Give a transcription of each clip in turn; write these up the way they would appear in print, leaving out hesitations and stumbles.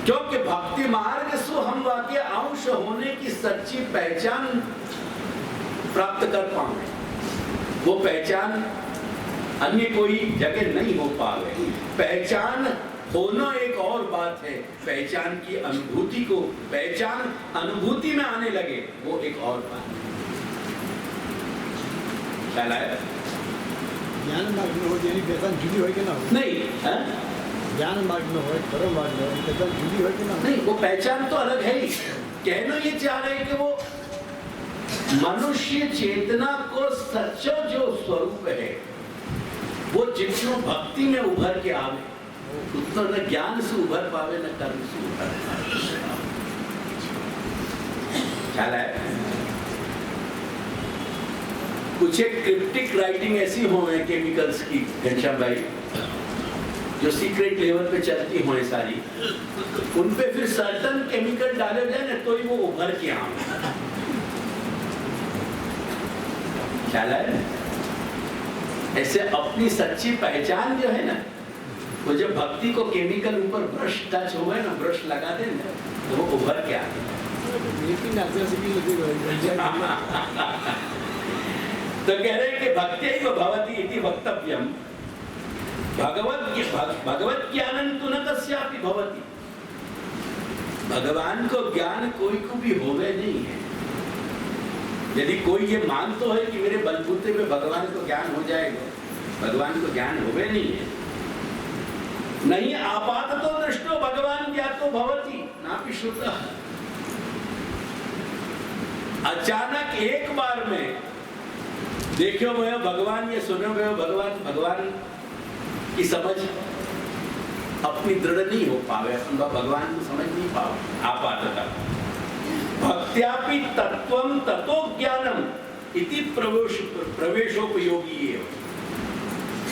क्योंकि भक्ति मार्ग से हम वाक्य अंश होने की सच्ची पहचान प्राप्त कर पाए। वो पहचान अन्य कोई जगह नहीं हो पावे। पहचान होना एक और बात है, पहचान की अनुभूति को, पहचान अनुभूति में आने लगे वो एक और बात है। ख्याल आया? ज्ञान मार्ग में हो यानी पहचान जुड़ी हो कि ना हो? नहीं है? ज्ञान मार्ग में हो, कर्म मार्ग में हो, पहचान जुड़ी हो कि ना हो? नहीं, वो पहचान तो अलग है ही। कहना ये चाह रहे हैं कि वो मनुष्य चेतना को सच्चा जो स्वरूप है वो जितना भक्ति में उभर के आवे उतना न ज्ञान से उभर पावे न कर्म से उभर पावे। ख्याल है? कुछ एक क्रिप्टिक राइटिंग ऐसी हो है केमिकल्स की घनश्याम भाई, जो सीक्रेट लेवल पे चलती हो सारी, उन पे फिर सर्टन केमिकल डाले जाए ना तो ही वो उभर के आवे। ख्याल है? ऐसे अपनी सच्ची पहचान जो है ना, वो जब भक्ति को केमिकल ऊपर ब्रश टच हो गए ना, ब्रश लगा दे ना, तो वो उभर के आते हैं। तो कह रहे हैं कि भक्त्यैव भवति इति वक्तव्यम, भगवत ज्ञानं तु न कस्यापि भवति। भगवान को ज्ञान कोई को भी होवे नहीं है। यदि कोई ये मानता है कि मेरे बलबूते में भगवान को ज्ञान हो जाएगा, भगवान को ज्ञान होवे नहीं है। नहीं आपाततो दृष्टो भगवान ज्ञातो भवति नापि श्रुतः। अचानक एक बार में देखो भयो भगवान, ये सुनो भयो भगवान, भगवान की समझ अपनी दृढ़ नहीं हो पावे, भगवान को समझ नहीं पावे आपाततः। भक्त्यापि तत्वं ततो ज्ञानम इति प्रवेशोपयोगी है।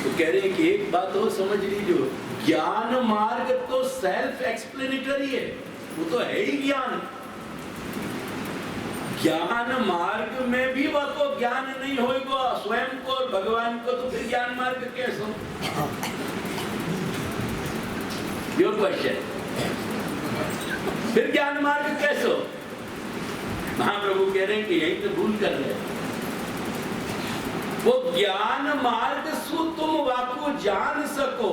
तो कह रहे हैं कि एक बात हो समझ लीजिए, ज्ञान मार्ग तो सेल्फ एक्सप्लेनेटरी है, वो तो है ही ज्ञान। ज्ञान मार्ग में भी वह को ज्ञान नहीं होगा स्वयं को और भगवान को, तो फिर ज्ञान मार्ग कैसे? योर क्वेश्चन, फिर ज्ञान मार्ग कैसे? महाप्रभु कह रहे हैं कि यही तो भूल कर रहे हैं। वो ज्ञान मार्ग सु तुम वाको जान सको,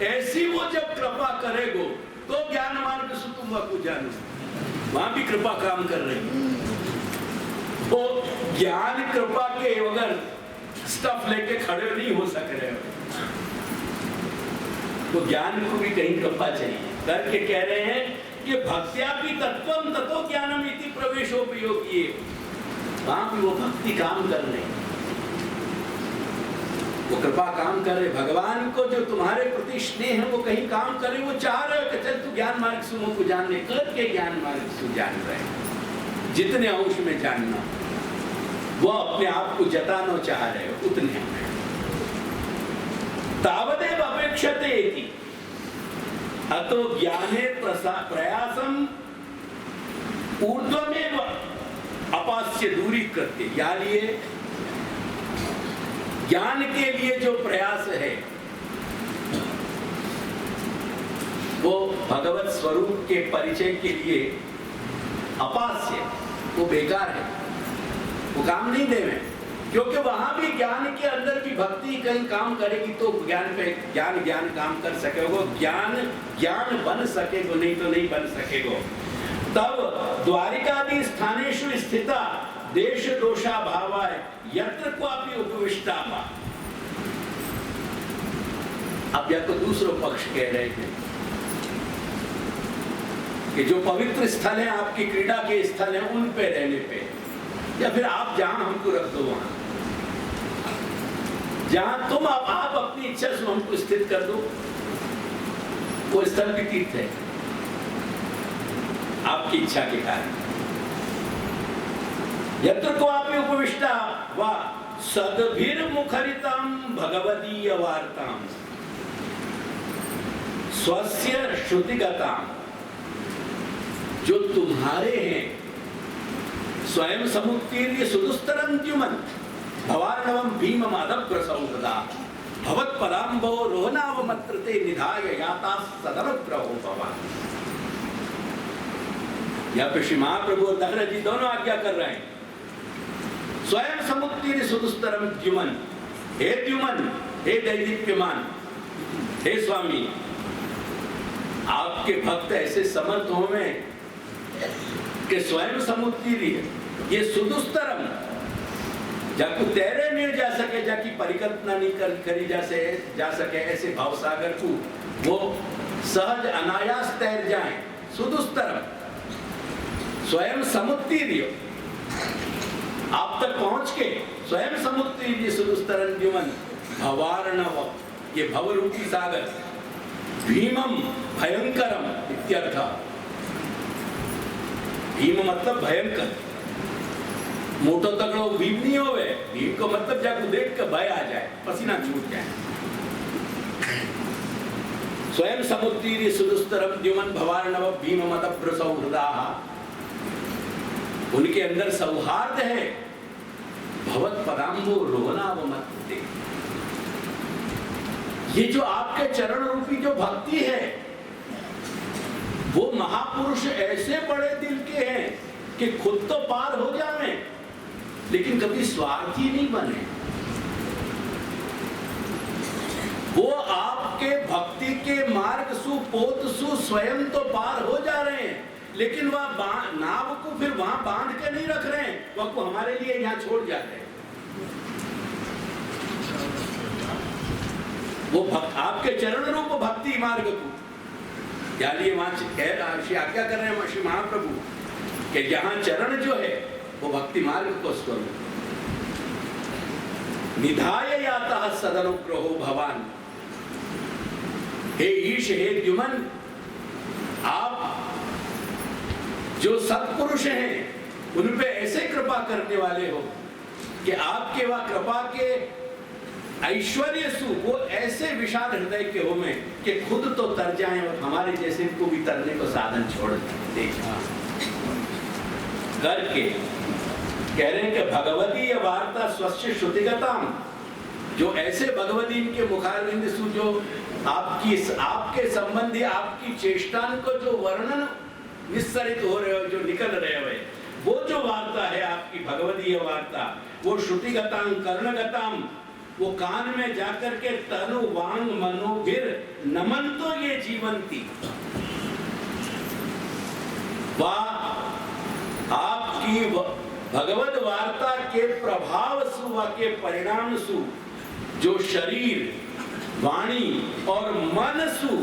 ऐसी वो जब कृपा करेगो तो ज्ञान मार्ग सु तुम वाको जान सको। वहां भी कृपा काम कर रही है। वो ज्ञान कृपा के अगर स्टफ लेके खड़े नहीं हो सक रहे हो, तो ज्ञान को भी कहीं कृपा चाहिए करके कह रहे हैं कि भक्त्यापि तत्वं ततो ज्ञानम इति प्रवेशोपयोगी। वहां भी वो भक्ति काम कर रहे, वो कृपा काम कर रहे। भगवान को जो तुम्हारे प्रति स्नेह है वो कहीं काम करे, वो चाह रहे कि चल तू ज्ञान मार्ग से मुझको जानने, करके ज्ञान मार्ग से जान रहे। जितने अंश में जानना वो अपने आप को जताना चाह रहे हो उतने में। तावदेव अपेक्षते इति अतो ज्ञाने प्रयासम ऊर्ध्वमेव अपास्य दूरी करते। यानी ज्ञान के लिए जो प्रयास है वो भगवत स्वरूप के परिचय के लिए अपास्य, वो बेकार है, वो काम नहीं देवे। क्योंकि वहां भी ज्ञान के अंदर भी भक्ति कहीं काम करेगी तो ज्ञान पे ज्ञान काम कर सकेगा, ज्ञान बन सकेगा, नहीं तो नहीं बन सकेगा। तब द्वारिकादि स्थानेषु स्थिता देश दोषा भावाय यत्र क्वापि उपविष्टा। अब या तो दूसरा पक्ष कह रहे हैं कि जो पवित्र स्थल है आपकी क्रीड़ा के स्थल है उन पे रहने पे, या फिर आप जहां हमको रख दो, वहां जहां तुम आप अपनी इच्छा से हमको स्थित कर दो, वो स्थल भी तीर्थ है आपकी इच्छा के कारण। यत्र क्वापि उपविष्टा वा सद्भिर्मुखरितां भगवदीय वार्तां स्वस्य श्रुतिगतां, जो तुम्हारे हैं स्वयं समुत्तीर्य सुदुस्तरन्त्युमन् भवार्णवं भीमम् अदग्रसौहृदा भवत्पदाम्बो रोहनावमत्रते निधाय याता सदनुग्रहो भवान्। यहाँ पे श्री महाप्रभु और दशरथ जी दोनों आज्ञा कर रहे हैं। स्वयं समुत्तीर्य सुदुस्तरम द्युमन, हे द्युमन, हे दैदीप्यमान, हे स्वामी, आपके भक्त ऐसे समर्थ हो में कि स्वयं समुत्तीर्य, ये सुदुस्तरम, जाकू तैरे नहीं जा सके, जाकी परिकल्पना नहीं करी जा सके ऐसे भावसागर को वो सहज अनायास तैर जाए। सुदुस्तरम, स्वयं समुत्तीर्य, आप तक पहुंच के स्वयं समुत्तीर्य सुदुस्तरम द्युमन भवार्णव, ये भवरूपी सागर, भीमम भयंकरम इत्यर्थ। भीम मतलब भयंकर, मोटो तगड़ो भीम नहीं होवे। भीम को मतलब जाको देख के भय आ जाए, पसीना छूट जाए। स्वयं समुत्तीर्य सुदुस्तरम द्युमन भवार्णव भीम मदभ्र सौहृदाः, उनके अंदर सौहार्द है। भवत पदाम्बो रोहनावमत्ते, ये जो आपके चरण रूपी जो भक्ति है, वो महापुरुष ऐसे बड़े दिल के हैं कि खुद तो पार हो जावे लेकिन कभी स्वार्थी नहीं बने। वो आपके भक्ति के मार्ग सु पोत सु स्वयं तो पार हो जा रहे हैं, लेकिन वह नाव को फिर वहां बांध के नहीं रख रहे हैं, वह को हमारे लिए यहाँ छोड़ जाते हैं। वो आपके चरण रूप भक्ति मार्ग को यानी आज्ञा कर रहे हैं श्री महाप्रभु कि जहां चरण जो है वो भक्ति मार्ग को स्वरूप निधाय याता सदनुग्रहो भवान, हे ईश, हे द्युमन, आप जो सत्पुरुष हैं उन पे ऐसे कृपा करने वाले हो कि आपके वह कृपा के ऐश्वर्य सु वो ऐसे विशाल हृदय के हो में कि खुद तो तर जाएं और हमारे जैसे को भी तरने को साधन छोड़ दे करके कह रहे हैं कि भगवती वार्ता स्वस्य श्रुतिगताम, जो ऐसे भगवती इनके मुखारविंद सु जो आपके संबंधी आपकी चेष्टान को जो वर्णन निस्सरित हो रहे हो, जो निकल रहे हुए, वो जो वार्ता है आपकी भगवतीय वार्ता, वो श्रुतिगताम कर्णगताम, वो कान में जाकर के तनु वांग मनोभिर नमन तो ये जीवंती, आपकी भगवत वार्ता के प्रभाव सु व के परिणाम सु जो शरीर, वाणी और मन सु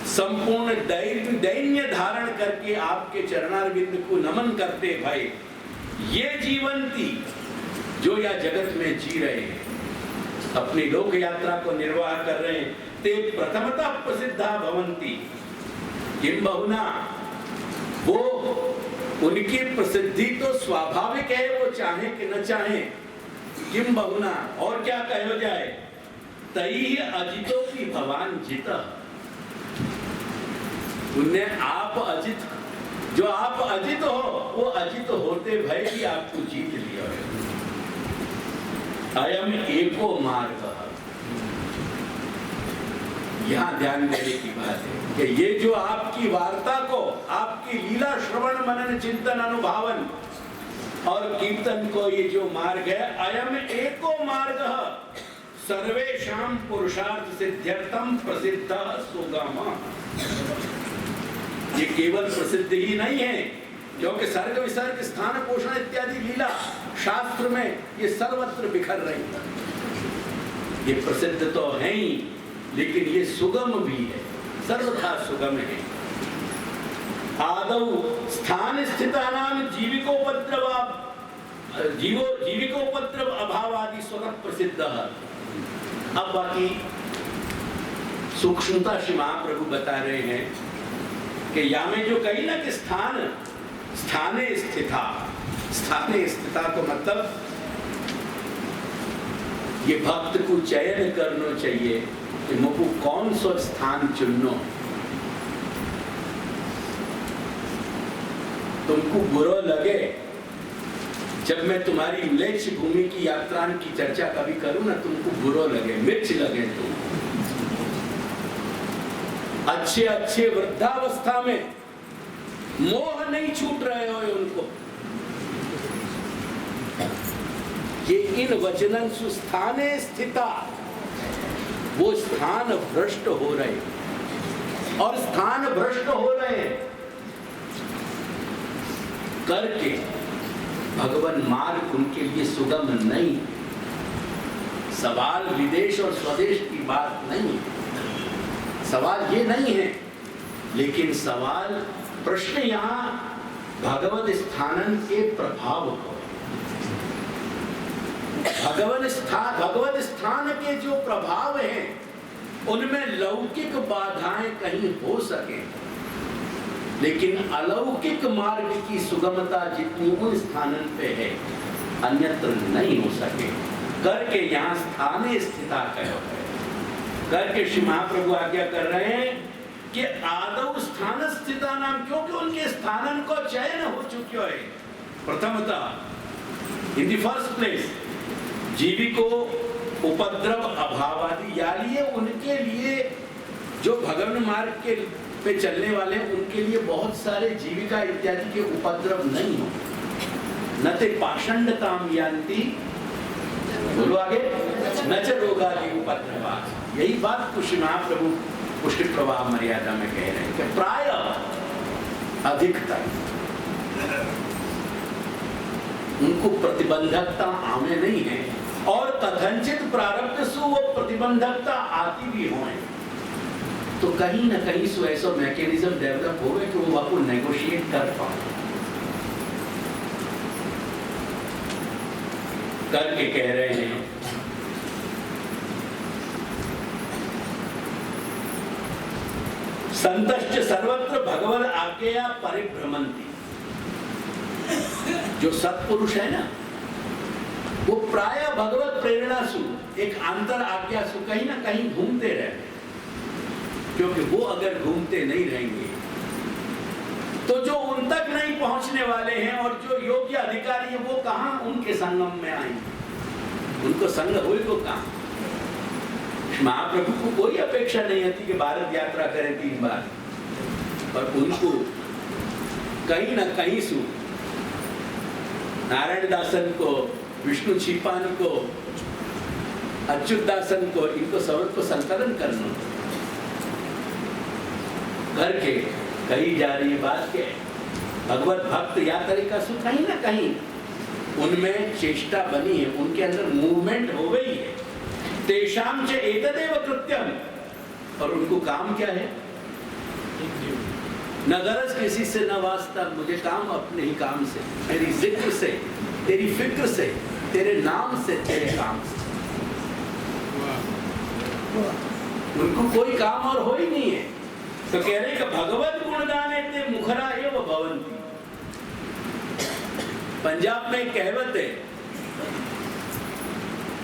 संपूर्ण दैन्य धारण करके आपके चरणारविंद को नमन करते भाई, ये जीवंती जो या जगत में जी रहे हैं, अपनी लोक यात्रा को निर्वाह कर रहे हैं, ते प्रथमतः प्रसिद्धा भवंती, किम बहुना, वो उनकी प्रसिद्धि तो स्वाभाविक है, वो चाहे कि न चाहे, किम बहुना, और क्या कहो जाए, तई अजितो की भवान जित, उन्हें आप अजित, जो आप अजित हो वो अजित होते भय भी आपको जीत लिया है। अयम एको मार्ग, यहां ध्यान देने की बात है कि ये जो आपकी वार्ता को, आपकी लीला श्रवण मनन चिंतन अनुभावन और कीर्तन को ये जो मार्ग है, अयम एको मार्ग सर्वेषां पुरुषार्थ सिद्ध्यर्थम प्रसिद्ध सुगम, ये केवल प्रसिद्ध ही नहीं है, क्योंकि सर्ग विसर्ग स्थान पोषण इत्यादि लीला शास्त्र में ये सर्वत्र बिखर रही है। ये प्रसिद्ध तो है ही, लेकिन ये सुगम भी है, सर्वथा सुगम है। आदौ स्थान स्थितानां जीविकोपद्रव अभाव आदि स्वतः प्रसिद्ध। अब बाकी सूक्ष्मता श्री महाप्रभु बता रहे हैं कि या में जो कही ना कि स्थाने स्थिता, स्थाने स्थिता को मतलब ये भक्त को चयन करना चाहिए कि मुझको कौन सा स्थान चुननो। तुमको बुरा लगे जब मैं तुम्हारी म्लेच्छ भूमि की यात्रा की चर्चा कभी करूं ना, तुमको बुरा लगे, मिर्च लगे, तुम अच्छे वृद्धावस्था में मोह नहीं छूट रहे हो उनको, ये इन वचनं सुस्थाने स्थिता, वो स्थान भ्रष्ट हो रहे और स्थान भ्रष्ट हो रहे करके भगवान मार्ग उनके लिए सुगम नहीं। सवाल विदेश और स्वदेश की बात नहीं है, सवाल ये नहीं है, लेकिन सवाल प्रश्न यहाँ भगवत स्थानन के प्रभाव को, भगवत स्थान के जो प्रभाव हैं उनमें लौकिक बाधाएं कहीं हो सके, लेकिन अलौकिक मार्ग की सुगमता जितनी उन स्थानन पे है अन्यत्र नहीं हो सके करके यहाँ स्थाने स्थिता कहो है करके श्री महाप्रभु आज्ञा कर रहे हैं कि आदौ स्थान स्थिता नाम, क्योंकि उनके स्थानन को चयन हो चुके है। प्रथमतः इन द फर्स्ट प्लेस जीविको उपद्रव अभावादि, यानी उनके लिए जो भगवान मार्ग के पे चलने वाले उनके लिए बहुत सारे जीविका इत्यादि के उपद्रव नहीं हो। न ते पाषंडताम यान्ति, बोलो आगे, न च रोगादि उपद्रवा। यही बात कुछ महाप्रभु पुष्टि प्रवाह मर्यादा में कह रहे हैं कि प्राय अधिकतर उनको प्रतिबंधकता आमे नहीं है, और कथनचित प्रारब्ध से वो प्रतिबंधकता आती भी होए तो कहीं ना कहीं सो ऐसा मैकेनिज्म डेवलप हो कि वो आपको नेगोशिएट कर पाए करके कह रहे हैं संतश्च सर्वत्र भगवद आज्ञया परिभ्रमंति। जो सत्पुरुष है ना वो प्राय भगवत प्रेरणा सु, एक अंतर आज्ञा सु कहीं ना कहीं घूमते रहते, क्योंकि वो अगर घूमते नहीं रहेंगे तो जो उन तक नहीं पहुंचने वाले हैं और जो योग्य अधिकारी है वो कहां उनके संगम में आएंगे, उनको संग हुए को कहां। महाप्रभु को कोई अपेक्षा नहीं होती कि भारत यात्रा करें 3 बार, पर उनको कहीं ना कहीं सु नारायण दासन को, विष्णु छिपान को, अच्युत दासन को, इनको सब को संकलन करना करके कही जा रही बात के भगवत भक्त यात्री का सु कहीं ना कहीं उनमें चेष्टा बनी है, उनके अंदर मूवमेंट हो गई है। तेषाम च एतदेव कृत्यम, और उनको काम क्या है, न गरज किसी से न वास्ता, मुझे काम अपने ही काम से, तेरी जिक्र से, तेरी फिक्र से, तेरे नाम से, तेरे काम से। उनको कोई काम और हो ही नहीं है। तो कह रहे कि भगवत गुणगाने ते मुखरा एव भवन्ति। पंजाब में कहावत है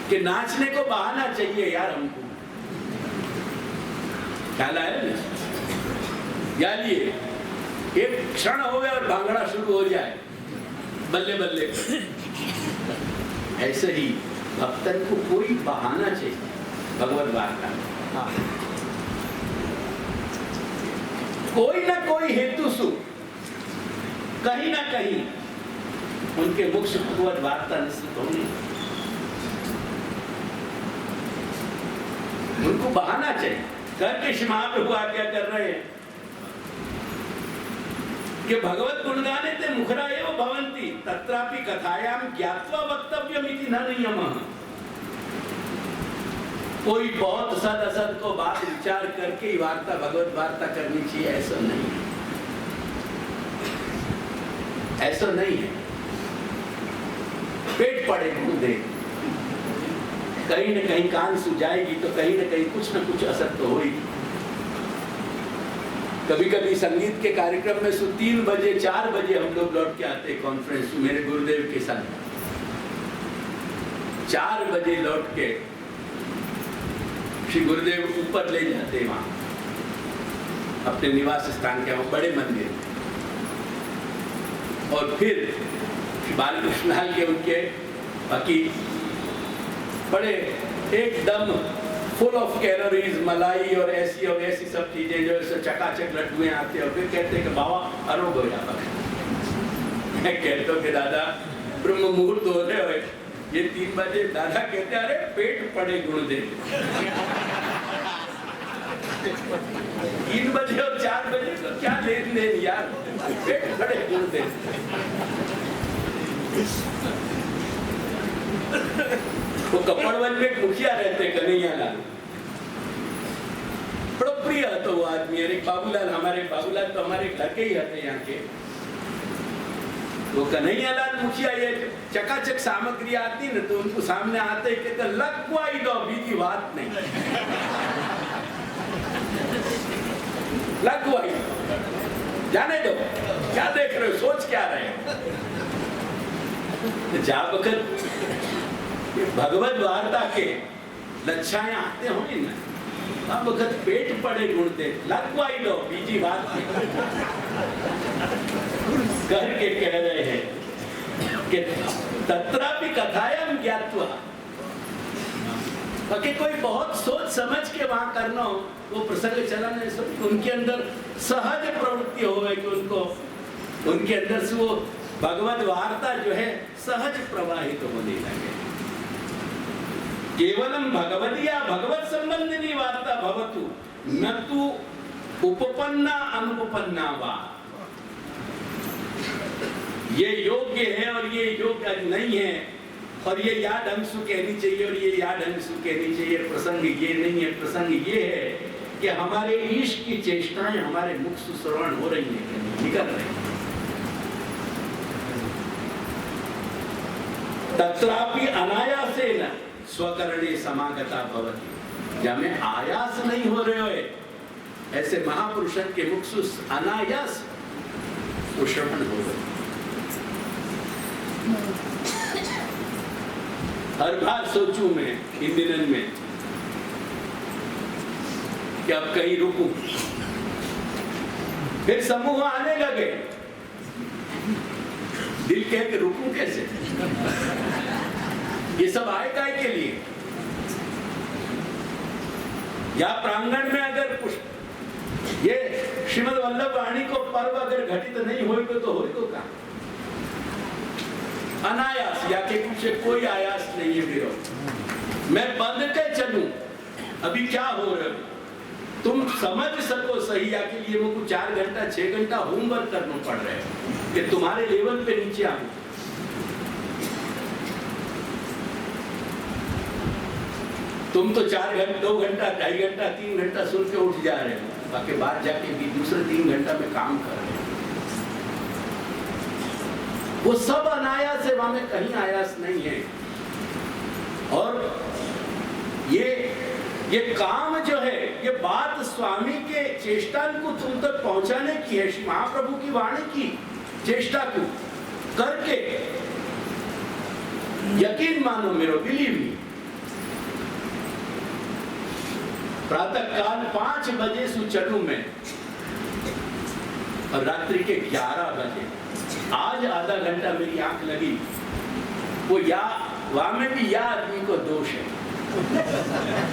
कि नाचने को बहाना चाहिए यार हमको, ख्याल आया ना, यानी एक क्षण हो गया और भांगड़ा शुरू हो जाए बल्ले बल्ले। ऐसे ही भक्तन को कोई बहाना चाहिए भगवत वार्ता, कोई ना कोई हेतु सु कहीं ना कहीं उनके मुख से भगवत वार्ता निश्चित होगी। उनको बहाना चाहिए करके श्री महाप्रभु आज्ञा कर रहे हैं कि भगवत गुणगाने ते मुखरा एव भवन्ति तत्रापि कथायाम ज्ञात्वा वक्तव्यम इति न नियमः। कोई बहुत सद असद को बात विचार करके ही वार्ता, भगवत वार्ता करनी चाहिए, ऐसा नहीं है, ऐसा नहीं है। पेट पड़े दे, कहीं न कहीं कान सु जाएगी तो कहीं न कहीं कुछ न कुछ असर तो होगी। कभी कभी संगीत के कार्यक्रम में 3 बजे 4 बजे हम लोग लौट के आते कॉन्फ्रेंस मेरे गुरुदेव के साथ, 4 बजे लौट के श्री गुरुदेव ऊपर ले जाते वहां अपने निवास स्थान के, वहां बड़े मंदिर, और फिर श्री बालकृष्ण के उनके बाकी बड़े एकदम फुल ऑफ कैलोरीज, मलाई और ऐसी सब चीजें जो है चकाचक लड्डुएं आते हैं और फिर कहते हैं कि बाबा आरोग्य हो जाता है। मैं कहता हूँ कि दादा ब्रह्म मुहूर्त हो रहे हो, ये 3 बजे। दादा कहते अरे पेट पड़े गुण दे। 3 बजे और 4 बजे तो क्या लेन देन यार, पेट पड़े गुण दे। वो कपड़वन में एक मुखिया रहते कन्हैया लाल, बड़ा प्रिय था वो आदमी। और एक बाबूलाल, हमारे बाबूलाल तो हमारे घर के ही थे यहाँ के। वो कन्हैया लाल मुखिया ये चकाचक सामग्री आती ना तो उनको सामने आते ही कहते लगवाई दो, बीजी बात नहीं, लगवाई जाने दो, क्या देख रहे हो, सोच क्या रहे हो। जा वक्त भगवत वार्ता के लच्छाएं आते होंगे ना, अब वक्त पेट पड़े गुणते लगवाई दो, बीजी बात नहीं। करके कह रहे हैं कि तत्रापि कथायाम ज्ञात्वा, बाकी कोई बहुत सोच समझ के वहां करना हो वो प्रसंग चला नहीं सब, उनके अंदर सहज प्रवृत्ति हो कि उनको उनके अंदर से वो भगवत वार्ता जो है सहज प्रवाहित होने लगे। केवलम भगवदिया भगवत संबंधिनी वार्ता भवतु न तु उपपन्ना अनुपपन्ना वा। ये योग्य है और ये योग्य नहीं है, और ये या ढंग से कहनी चाहिए और ये या ढंग से कहनी चाहिए, प्रसंग ये नहीं है। प्रसंग ये है कि हमारे ईश की चेष्टाएं हमारे मुख से श्रवण हो रही है, निकल रही है। तत्रापि अनायासेन स्वकरणे समागता भवति। जब में आयास नहीं हो रहे हो ऐसे महापुरुषों के मुख से अनायास श्रवण हो रहे। हर बार सोचूं मैं इन दिनों में कि अब कहीं रुकूं, फिर समूह आने लगे, दिल कह के रुकूं कैसे। ये सब आए काय के लिए, या प्रांगण में अगर ये श्रीमद् वल्लभ वाणी को पर्व अगर घटित नहीं होगा तो होगा का अनायास, या के पीछे कोई आयास नहीं है। फिर मैं बंद के चलूं, अभी क्या हो रहा है तुम समझ सको सही, या के लिए मुझको 4 घंटा 6 घंटा होमवर्क करना पड़ रहा है कि तुम्हारे लेवल पे नीचे आऊं। तुम तो 4 घंटे 2 घंटा 2.5 घंटा 3 घंटा सुन के उठ जा रहे हो, बाकी बाहर जाके भी दूसरे 3 घंटा में काम कर रहे हो। वो सब अनायास है, वहां में कहीं आयास नहीं है। और ये काम जो है, ये बात स्वामी के चेष्टा को तुम तक पहुंचाने की है, श्री महाप्रभु की वाणी की चेष्टा को करके यकीन मानो मेरो, बिलीव मी। प्रातः काल 5 बजे से चलूं मैं और रात्रि के 11 बजे, आज आधा घंटा मेरी आंख लगी, वो या वहां में भी या आदमी को दोष है।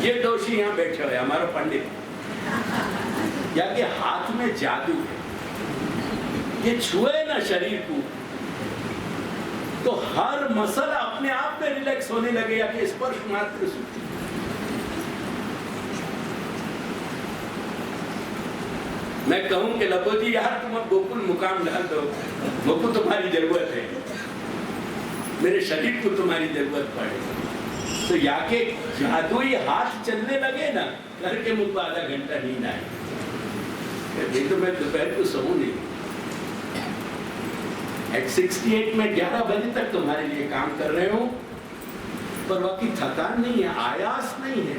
ये दोषी यहाँ बैठे हुए हमारा पंडित, या के हाथ में जादू है, ये छुए ना शरीर को तो हर मसल अपने आप में रिलैक्स होने लगे, या कि स्पर्श मात्र से। मैं कहूं कि लबो जी यार तुम अब गोकुल मुकाम डाल दो, मुझको तुम्हारी जरूरत है, मेरे शरीर को तुम्हारी जरूरत पड़े। तो या के जादुई हाथ चलने लगे ना, करके मुझको आधा घंटा नींद आई, तो मैं दोपहर को सोऊं नहीं। At 68 में 11 बजे तक तुम्हारे लिए काम कर रहे हूं, पर बाकी थकान नहीं है, आयास नहीं है,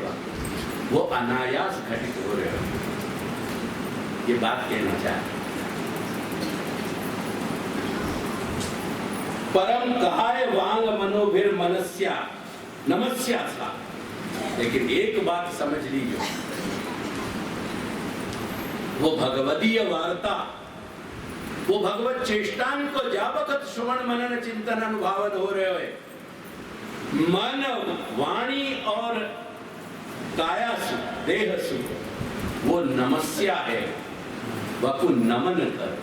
वो अनायास घटित हो रहे हो। ये बात कहना चाहते। परम कहाय वांग मनोभिर मनस्या नमस्या था। लेकिन एक बात समझ लीजिए, वो भगवदीय वार्ता, वो भगवत चेष्टान को जावकत श्रवण मनन चिंतन अनुभव हो रहे हो, मन वाणी और कायासु देहसु वो नमस्या है, वह को नमन करो,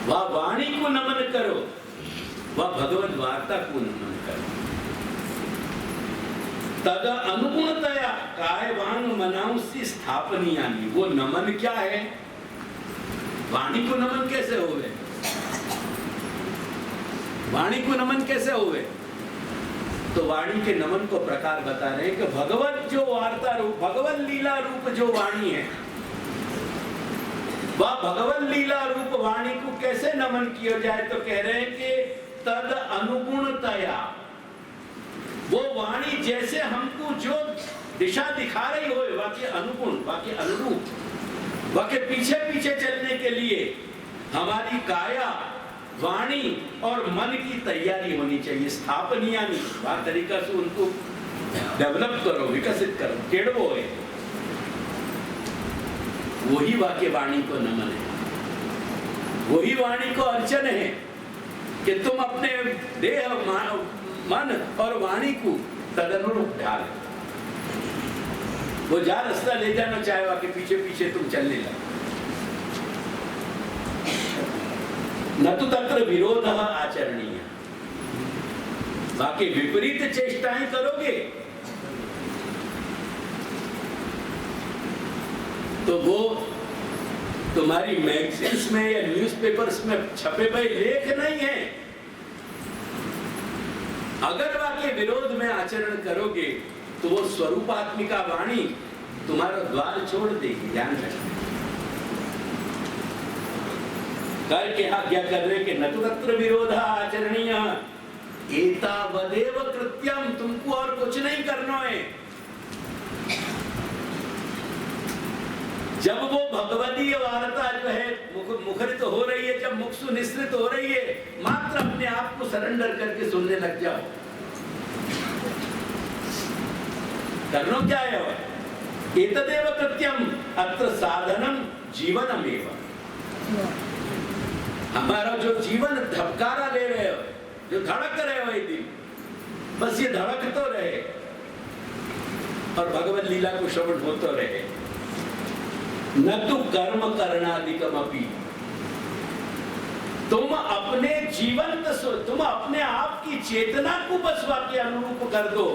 वह वाणी को नमन करो, वह भगवद वार्ता को नमन करो। तद अनुगुणतया काय वांग मनांसी स्थापनीयानि, वो नमन क्या है? वाणी को नमन कैसे होवे? वाणी को नमन कैसे होवे? तो वाणी के नमन को प्रकार बता रहे हैं कि भगवत जो वार्ता रूप, भगवत लीला रूप जो वाणी है, वह भगवत लीला रूप वाणी को कैसे नमन किया जाए? तो कह रहे हैं कि तद अनुगुणतया, वो वाणी जैसे हमको जो दिशा दिखा रही हो, वाक्य अनुगुण, वाक्य अनुरूप, वाक्य पीछे पीछे चलने के लिए हमारी काया, वाणी और मन की तैयारी होनी चाहिए। स्थापनीय नहीं, बात तरीका से उनको डेवलप करो, विकसित करो, केड़वो है, वही वाक्य वाणी को नमन है, वही वाणी को अर्चन है कि तुम अपने देह, मन और वाणी को तदनुरूप ढाल, वो जा रास्ता ले जाना चाहे वाके पीछे पीछे तुम चलने लगे। न तो तत्र विरोध आचरणीय, बाकी विपरीत चेष्टाएं करोगे तो वो तुम्हारी मैगजीन्स में या न्यूज़पेपर्स में छपे हुए लेख नहीं है। अगर वाके विरोध में आचरण करोगे तो वो स्वरूपात्मिका वाणी तुम्हारा द्वार छोड़ देगी। ध्यान रखना, करके आज्ञा कर रहे कि न तो तत्र विरोध आचरणीय, एतावदेव कृत्यम, तुमको और कुछ नहीं करना है। जब वो भगवदीय वार्ता जो है मुखरित हो रही है, जब मुख सुनिश्रित हो रही है, मात्र अपने आप को सरेंडर करके सुनने लग जाओ। करना क्या है? एतदेव कृत्यम अत्र साधनम जीवनमेव। हमारा जो जीवन धबकारा ले रहे हो, जो धड़क रहे हो एक दिन, बस ये धड़क तो रहे और भगवत लीला को श्रवण होता रहे। न तो कर्म करणादिकम अपि, तुम अपने जीवन, तुम अपने आप की चेतना को बस वाक्य अनुरूप कर दो